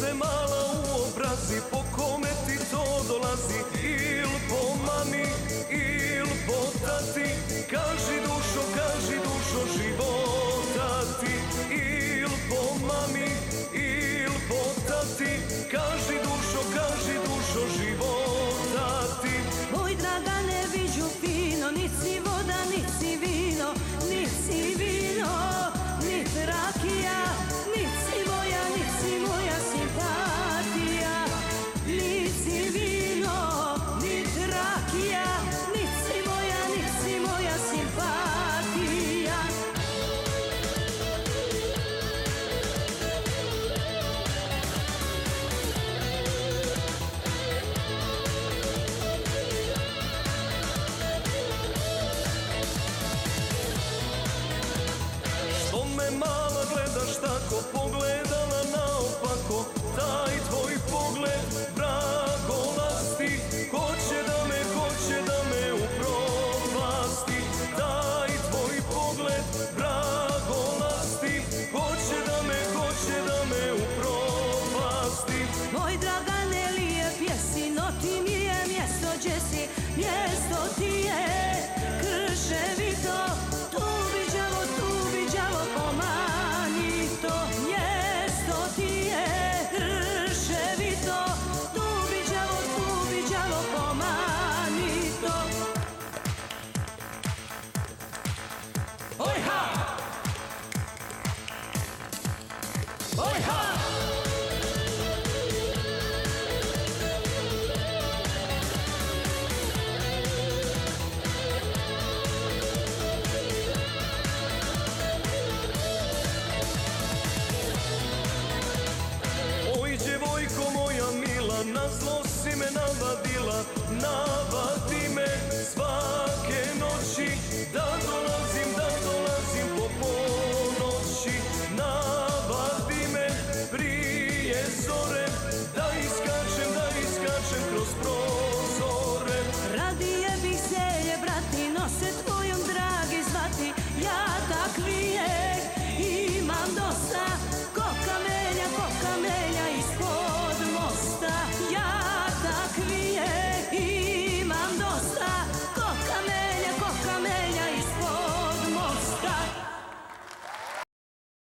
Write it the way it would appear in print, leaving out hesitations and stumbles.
me mala u obrazi, po kome ti to dolazi? Il po mami, il po tati, kaži dušo života ti. Il po mami, il po tati, kaži dušo života ti. Moj Dragane, viđu fino, nit si voda, nit si vino, nit si vino, nit rakija, nit si moja simpatija. Nit si vino, nit rakija, nit si moja simpatija. Što me mala gledaš tako, pogledala naopako? Taj tvoj pogled vragolasti, hoće da me upropasti. Taj tvoj pogled vragolasti, hoće da me upropasti. Moj Dragane, lijep jesi, no ti mi je mjesto gdje si. Mjesto ti je krševito, tu bi đavo pomanito. Mjesto ti je krševito, tu bi đavo pomanito. Oj ha! Oj ha! Oj djevojko moja mila, na zlo si me navadila.